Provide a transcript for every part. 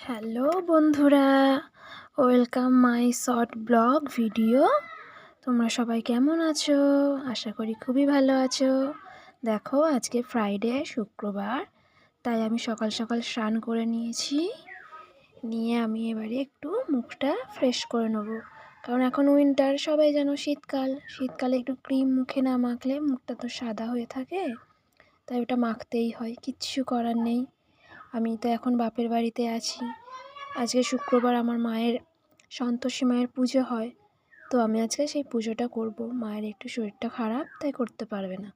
Hello বন্ধুরা, welcome my short blog video. তোমরা সবাই কেমন আছো? আশা করি খুবই ভালো আছো। দেখো, আজকে ফ্রাইডে, শুক্রবার, তাই আমি সকাল সকাল স্নান করে নিয়েছি। নিয়ে আমি এবারে একটু মুখটা ফ্রেশ করে নেবো, কারণ এখন উইন্টার, সবাই জানো শীতকালে একটু ক্রিম মুখে না মাখলে মুখটা তো সাদা হয়ে থাকে, তাই ওটা মাখতেই হয়, কিচ্ছু করার নেই। আমি তো এখন বাপের বাড়িতে আছি। আজকে শুক্রবার আমার মায়ের সন্তোষী মায়ের পুজো হয়, তো আমি আজকে সেই পুজোটা করব। মায়ের একটু শরীরটা খারাপ, তাই করতে পারবে না।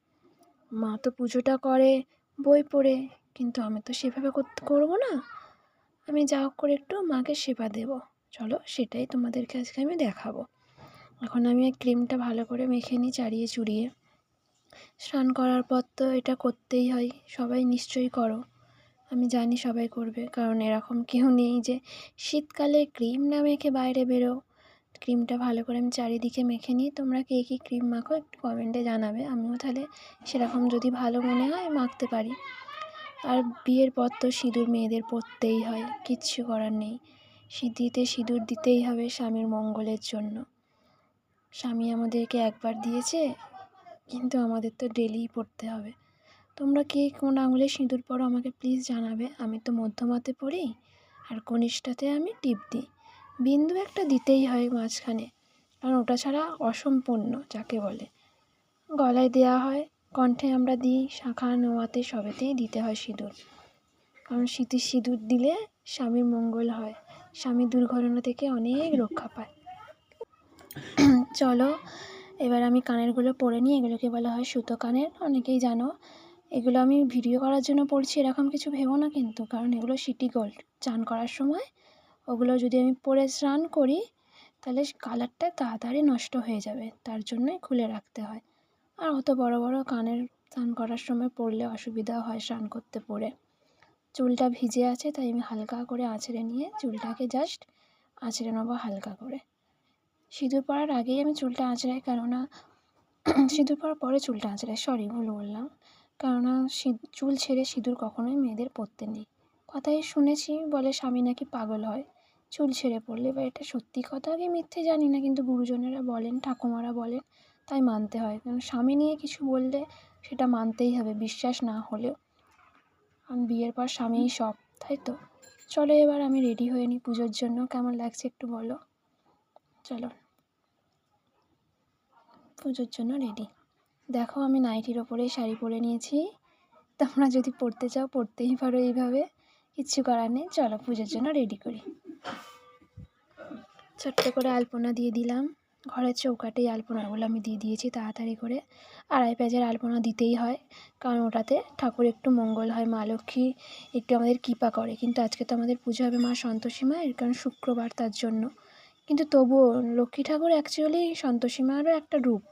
মা তো পুজোটা করে বই পড়ে, কিন্তু আমি তো সেভাবে করবো না। আমি যা হোক করে একটু মাকে সেবা দেব। চলো, সেটাই তোমাদেরকে আজকে আমি দেখাবো। এখন আমি এই ক্রিমটা ভালো করে মেখে নিই চাড়িয়ে চুড়িয়ে। স্নান করার পর তো এটা করতেই হয়, সবাই নিশ্চয়ই করো। আমি জানি সবাই করবে, কারণ এরকম কেউ নেই যে শীতকালে ক্রিম না মেখে বাইরে বেরো। ক্রিমটা ভালো করে আমি চারিদিকে মেখে নিই। তোমরা কে কী ক্রিম মাখো একটু কমেন্টে জানাবে, আমিও তাহলে সেরকম যদি ভালো মনে হয় মাখতে পারি। আর বিয়ের পর তো সিঁদুর মেয়েদের পরতেই হয়, কিচ্ছু করার নেই। সিঁদুর দিতেই হবে স্বামীর মঙ্গলের জন্য। স্বামী আমাদেরকে একবার দিয়েছে, কিন্তু আমাদের তো ডেলিই পরতে হবে। তোমরা কে কোন আঙুলে সিঁদুর পরো আমাকে প্লিজ জানাবে। আমি তো মধ্যমাতে পড়ি, আর কনিষ্ঠাতে আমি টিপ দিই। বিন্দু একটা দিতেই হয় মাঝখানে, কারণ ওটা ছাড়া অসম্পূর্ণ যাকে বলে। গলায় দেওয়া হয়, কণ্ঠে আমরা দিই, শাঁখা নোয়াতে সবেতেই দিতে হয় সিঁদুর। কারণ সিঁদুর দিলে স্বামীর মঙ্গল হয়, স্বামী দুর্ঘটনা থেকে অনেক রক্ষা পায়। চলো, এবার আমি কানেরগুলো পরে নিই। এগুলোকে বলা হয় সুতো কানের, অনেকেই জানো। এগুলো আমি ভিডিও করার জন্য পরছি এরকম কিছু ভেবো না কিন্তু, কারণ এগুলো সিটি গোল্ড। চান করার সময় ওগুলো যদি আমি পরে স্নান করি, তাহলে কালারটা তাড়াতাড়ি নষ্ট হয়ে যাবে, তার জন্যই খুলে রাখতে হয়। আর অত বড় বড় কানের স্নান করার সময় পরলে অসুবিধা হয় স্নান করতে পরে। চুলটা ভিজে আছে, তাই আমি হালকা করে আঁচড়ে নিয়ে চুলটাকে জাস্ট আঁচড়ে নেবো হালকা করে। সিঁদুর পরার আগেই আমি চুলটা আঁচড়াই, কেননা সিঁদুর পরার পরে চুলটা আঁচড়াই, ভুল বললাম। কেননা চুল ছেড়ে সিঁদুর কখনোই মেয়েদের পরতে নেই। কথাই শুনেছি, বলে স্বামী নাকি পাগল হয় চুল ছেড়ে পড়লে। বা এটা সত্যি কথা কি মিথ্যে জানি না, কিন্তু গুরুজনেরা বলেন, ঠাকুমারা বলেন, তাই মানতে হয়। কারণ স্বামী নিয়ে কিছু বললে সেটা মানতেই হবে, বিশ্বাস না হলেও। কারণ বিয়ের পর স্বামীই সব, তাই তো। চলো, এবার আমি রেডি হয়ে নিই পুজোর জন্য। কেমন লাগছে একটু বলো। চলো, পুজোর জন্য রেডি। দেখো, আমি নাইটির ওপরেই শাড়ি পরে নিয়েছি। তোমরা যদি পরতে চাও পরতেই পারো এইভাবে, কিচ্ছু করার নেই। চলো, পুজোর জন্য রেডি করি। ছোট্ট করে আলপনা দিয়ে দিলাম। ঘরের চৌকাটেই আলপনাগুলো আমি দিয়ে দিয়েছি তাড়াতাড়ি করে। আড়াই পেঁচের আলপনা দিতেই হয়, কারণ ওটাতে ঠাকুর একটু মঙ্গল হয়, মা লক্ষ্মী একটু আমাদের কৃপা করে। কিন্তু আজকে তো আমাদের পুজো হবে মা সন্তোষী মায়ের, কারণ শুক্রবার, তার জন্য। কিন্তু তবুও লক্ষ্মী ঠাকুর অ্যাকচুয়ালি সন্তোষী মায়েরও একটা রূপ।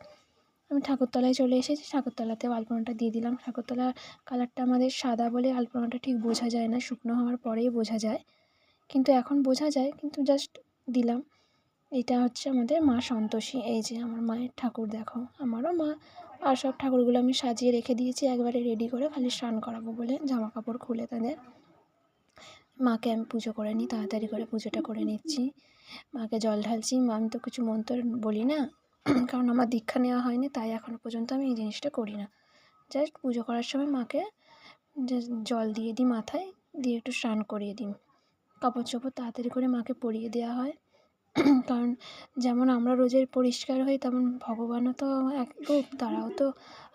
আমি ঠাকুরতলায় চলে এসেছি, ঠাকুরতলাতেও আলপনাটা দিয়ে দিলাম। ঠাকুরতলার কালারটা আমাদের সাদা বলে আলপনাটা ঠিক বোঝা যায় না, শুকনো হওয়ার পরেই বোঝা যায়। কিন্তু এখন বোঝা যায়, কিন্তু জাস্ট দিলাম। এটা হচ্ছে আমাদের মা সন্তোষী। এই যে আমার মায়ের ঠাকুর, দেখো আমারও মা। আর সব ঠাকুরগুলো আমি সাজিয়ে রেখে দিয়েছি একবারে রেডি করে, খালি স্নান করাবো বলে জামা কাপড় খুলে তাদের। মাকে আমি পুজো করে নিই, তাড়াতাড়ি করে পুজোটা করে নিচ্ছি। মাকে জল ঢালছি। আমি তো কিছু মন্ত্র বলি না, কারণ আমার দীক্ষা নেওয়া হয়নি, তাই এখনও পর্যন্ত আমি এই জিনিসটা করি না। জাস্ট পুজো করার সময় মাকে জল দিয়ে দিই মাথায়, দিয়ে একটু স্নান করিয়ে দিই। কাপড় চোপড় তাড়াতাড়ি করে মাকে পরিয়ে দেওয়া হয়, কারণ যেমন আমরা রোজের পরিষ্কার হই, তেমন ভগবানও তো এক রূপ। তারাও তো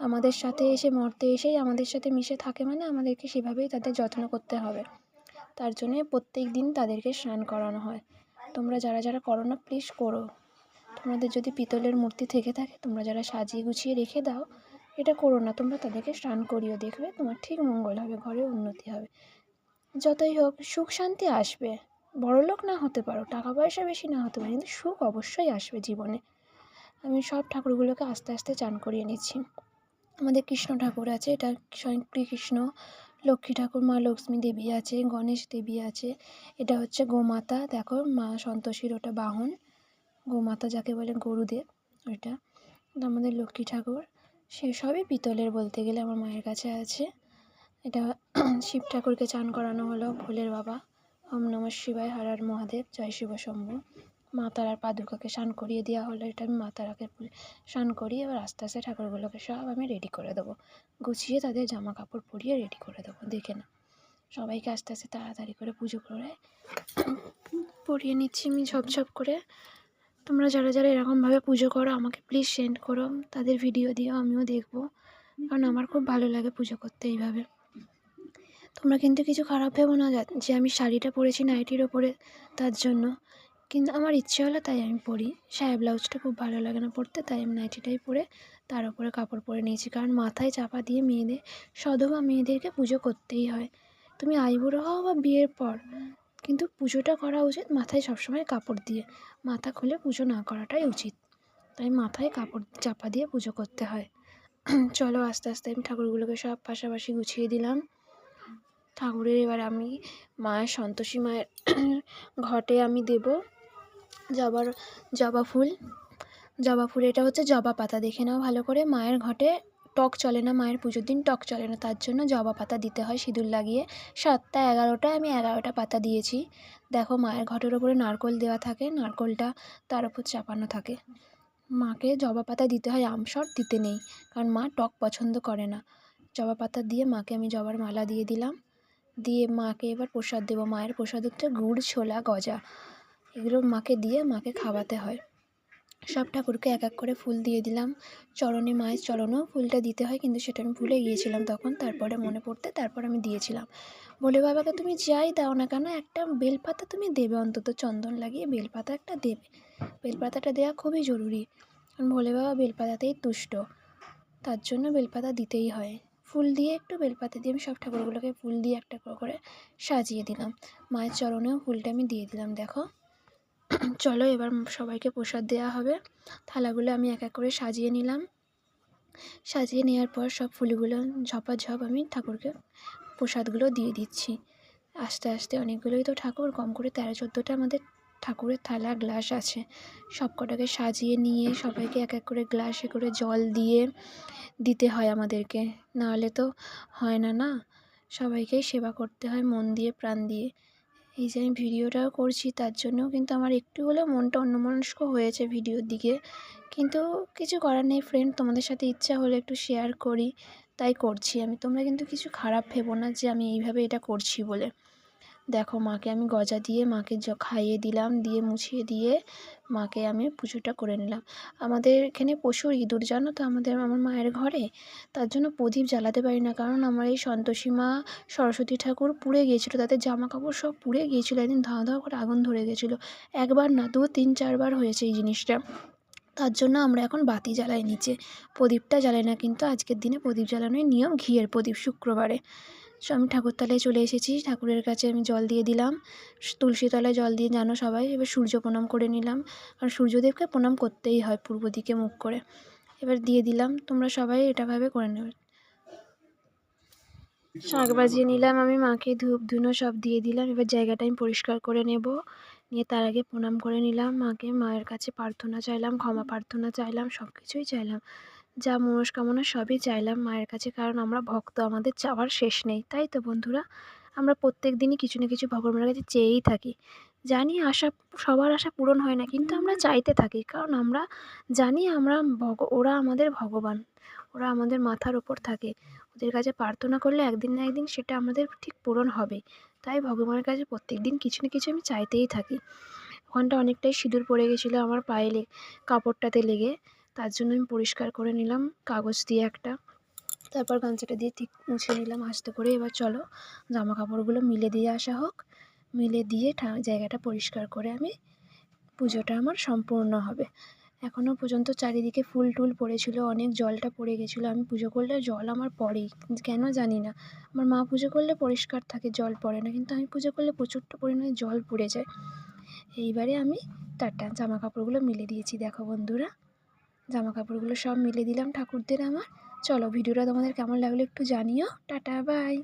আমাদের সাথে এসে মর্তে এসেই আমাদের সাথে মিশে থাকে, মানে আমাদেরকে সেভাবেই তাদের যত্ন করতে হবে। তার জন্যে প্রত্যেক দিন তাদেরকে স্নান করানো হয়। তোমরা যারা যারা করো না, প্লিজ করো। তোমাদের যদি পিতলের মূর্তি থেকে থাকে, তোমরা যারা সাজিয়ে গুছিয়ে রেখে দাও, এটা করো না। তোমরা তাদেরকে স্নান করিও, দেখবে তোমার ঠিক মঙ্গল হবে, ঘরে উন্নতি হবে। যতই হোক, সুখ শান্তি আসবে। বড়লোক না হতে পারো, টাকা পয়সা বেশি না হতে পারে, কিন্তু সুখ অবশ্যই আসবে জীবনে। আমি সব ঠাকুরগুলোকে আস্তে আস্তে চান করিয়ে নিচ্ছি। আমাদের কৃষ্ণ ঠাকুর আছে, এটা স্বয়ং শ্রীকৃষ্ণ। লক্ষ্মী ঠাকুর মা লক্ষ্মী দেবী আছে, গণেশ দেবী আছে। এটা হচ্ছে গোমাতা, দেখো মা সন্তোষীর ওটা বাহন। গোমাতা যাকে বলে গরুদেব, ওইটা। আমাদের লক্ষ্মী ঠাকুর, সে সবই পিতলের বলতে গেলে আমার মায়ের কাছে আছে। এটা শিব ঠাকুরকে চান করানো হলো, ভোলের বাবা। ওম নমঃ শিবায়, হর হর মহাদেব, জয় শিব শম্ভু। মা তারার পা দুর্গাকে স্নান করিয়ে দেওয়া হলো। এটা আমি মা তারাকে স্নান করিয়ে এবার আস্তে আস্তে ঠাকুরগুলোকে সব আমি রেডি করে দেবো, গুছিয়ে তাদের জামা কাপড় পরিয়ে রেডি করে দেবো। দেখে না, সবাইকে আস্তে আস্তে তাড়াতাড়ি করে পুজো করে পরিয়ে নিচ্ছি আমি ঝপঝপ করে। তোমরা যারা যারা এরকমভাবে পুজো করো আমাকে প্লিজ সেন্ড করো, তাদের ভিডিও দিও, আমিও দেখবো, কারণ আমার খুব ভালো লাগে পুজো করতে এইভাবে। তোমরা কিন্তু কিছু খারাপ ভেবো না যে আমি শাড়িটা পরেছি নাইটির ওপরে তার জন্য, কিন্তু আমার ইচ্ছে হলো তাই আমি পরি। সায়া ব্লাউজটা খুব ভালো লাগে না পরতে, তাই আমি নাইটিটাই পরে তার উপরে কাপড় পরে নিয়েছি, কারণ মাথায় চাপা দিয়ে মেয়েদের, সধবা মেয়েদেরকে পুজো করতেই হয়। তুমি আইবুড়ো হও বা বিয়ের পর, কিন্তু পুজোটা করা উচিত মাথায় সবসময় কাপড় দিয়ে। মাথা খুলে পুজো না করাটাই উচিত, তাই মাথায় কাপড় চাপা দিয়ে পুজো করতে হয়। চলো আস্তে আস্তে আমি ঠাকুরগুলোকে সব পাশাপাশি গুছিয়ে দিলাম। ঠাকুরের এবার আমি মায়ের সন্তোষী মায়ের ঘটে আমি দেব জবা ফুল। এটা হচ্ছে জবা পাতা, দেখে নাও ভালো করে। মায়ের ঘটে টক চলে না, মায়ের পুজোর দিন টক চলে না, তার জন্য জবা পাতা দিতে হয় সিঁদুর লাগিয়ে। 7টা 11টা আমি 11টা পাতা দিয়েছি। দেখো মায়ের ঘটের ওপরে নারকোল দেওয়া থাকে, নারকোলটা তার উপর চাপানো থাকে। মাকে জবা পাতা দিতে হয়, আমসর দিতে নেই, কারণ মা টক পছন্দ করে না। জবা পাতা দিয়ে মাকে আমি জবার মালা দিয়ে দিলাম। দিয়ে মাকে এবার প্রসাদ দেবো। মায়ের প্রসাদ হচ্ছে গুড়, ছোলা, গজা, এগুলো মাকে দিয়ে মাকে খাওয়াতে হয়। সব ঠাকুরকে এক এক করে ফুল দিয়ে দিলাম। চরণে, মায়ের চরণেও ফুলটা দিতে হয়, কিন্তু সেটা আমি ভুলে গিয়েছিলাম তখন, তারপরে মনে পড়তে তারপর আমি দিয়েছিলাম। বলে বাবাকে তুমি যাই দাও না কেন একটা বেলপাতা তুমি দেবে, অন্তত চন্দন লাগিয়ে বেলপাতা একটা দেবে। বেলপাতাটা দেওয়া খুবই জরুরি, কারণ ভোলে বাবা বেলপাতাতেই তুষ্ট, তার জন্য বেলপাতা দিতেই হয়। ফুল দিয়ে একটু বেলপাতা দিয়ে আমি সব ঠাকুরগুলোকে ফুল দিয়ে একটা করে সাজিয়ে দিলাম। মায়ের চরণেও ফুলটা আমি দিয়ে দিলাম। দেখো, চলো এবার সবাইকে প্রসাদ দেওয়া হবে। থালাগুলো আমি এক এক করে সাজিয়ে নিলাম। সাজিয়ে নেওয়ার পর সব ফুলগুলো ঝপাঝপ আমি ঠাকুরকে প্রসাদগুলো দিয়ে দিচ্ছি। আস্তে আস্তে অনেকগুলোই তো ঠাকুর, কম করে 13-14টা আমাদের ঠাকুরের থালা গ্লাস আছে। সব কটাকে সাজিয়ে নিয়ে সবাইকে এক এক করে গ্লাসে করে জল দিয়ে দিতে হয় আমাদেরকে, নাহলে তো হয় না, না সবাইকেই সেবা করতে হয় মন দিয়ে প্রাণ দিয়ে। এই যে আমি ভিডিওটাও করছি, তার জন্যও কিন্তু আমার একটু হলেও মনটা অন্যমনস্ক হয়েছে ভিডিওর দিকে, কিন্তু কিছু করার নেই ফ্রেন্ড, তোমাদের সাথে ইচ্ছা হলে একটু শেয়ার করি তাই করছি আমি। তোমরা কিন্তু কিছু খারাপ ভেবো না যে আমি এইভাবে এটা করছি বলে। দেখো মাকে আমি গজা দিয়ে মাকে খাইয়ে দিলাম, দিয়ে মুছিয়ে দিয়ে মাকে আমি পুজোটা করে নিলাম। আমাদের এখানে প্রচুর ইঁদুর জানো তো আমার মায়ের ঘরে, তার জন্য প্রদীপ জ্বালাতে পারি না, কারণ আমার এই সন্তোষী মা, সরস্বতী ঠাকুর পুড়ে গিয়েছিলো, তাদের জামা কাপড় সব পুড়ে গিয়েছিলো, একদিন ধাঁ ধাঁ করে আগুন ধরে গেছিলো। একবার না 2-3-4 বার হয়েছে এই জিনিসটা, তার জন্য আমরা এখন বাতি জ্বালাই নিচে, প্রদীপটা জ্বালাই না। কিন্তু আজকের দিনে প্রদীপ জ্বালানোর নিয়ম, ঘিয়ের প্রদীপ, শুক্রবারে। সো আমি ঠাকুরতলায় চলে এসেছি, ঠাকুরের কাছে আমি জল দিয়ে দিলাম, তুলসী তলায় জল দিয়ে জানো সবাই। এবার সূর্য প্রণাম করে নিলাম, কারণ সূর্যদেবকে প্রণাম করতেই হয় পূর্ব দিকে মুখ করে। এবার দিয়ে দিলাম, তোমরা সবাই এটাভাবে করে নেবে। শাঁখ বাজিয়ে নিলাম আমি, মাকে ধূপ ধুনো সব দিয়ে দিলাম। এবার জায়গাটা আমি পরিষ্কার করে নেব, নিয়ে তার আগে প্রণাম করে নিলাম মাকে। মায়ের কাছে প্রার্থনা চাইলাম, ক্ষমা প্রার্থনা চাইলাম, সব কিছুই চাইলাম, যা মনস্কামনা সবই চাইলাম মায়ের কাছে, কারণ আমরা ভক্ত, আমাদের চাওয়ার শেষ নেই। তাই তো বন্ধুরা, আমরা প্রত্যেক দিনই কিছু না কিছু ভগবানের কাছে চেয়েই থাকি। জানি সবার আশা পূরণ হয় না, কিন্তু আমরা চাইতে থাকি, কারণ আমরা জানি ওরা আমাদের ভগবান, ওরা আমাদের মাথার ওপর থাকে, ওদের কাছে প্রার্থনা করলে একদিন না একদিন সেটা আমাদের ঠিক পূরণ হবে। তাই ভগবানের কাছে প্রত্যেক দিন কিছু না কিছু আমি চাইতেই থাকি। ওখানটা অনেকটাই সিঁদুর পড়ে গেছিলো আমার পায়ে, কাপড়টাতে লেগে, তার জন্য আমি পরিষ্কার করে নিলাম কাগজ দিয়ে একটা, তারপর গামছাটা দিয়ে ঠিক মুছে নিলাম আস্তে করে। এবার চলো জামা কাপড়গুলো মিলে দিয়ে আসা হোক, মিলে দিয়ে জায়গাটা পরিষ্কার করে আমি পুজোটা আমার সম্পূর্ণ হবে। এখনও পর্যন্ত চারিদিকে ফুল টুল পড়েছিল, অনেক জলটা পড়ে গেছিলো। আমি পুজো করলে জল আমার পড়েই, কেন জানি না। আমার মা পুজো করলে পরিষ্কার থাকে, জল পড়ে না, কিন্তু আমি পুজো করলে প্রচুর পরিমাণে জল পড়ে যায়। এইবারে আমি জামা কাপড়গুলো মিলে দিয়েছি। দেখো বন্ধুরা, জামা কাপড়গুলো সব মিলে দিলাম ঠাকুরদের আমার। চলো ভিডিওটা তোমাদের কেমন লাগলো একটু জানিও। Tata, by.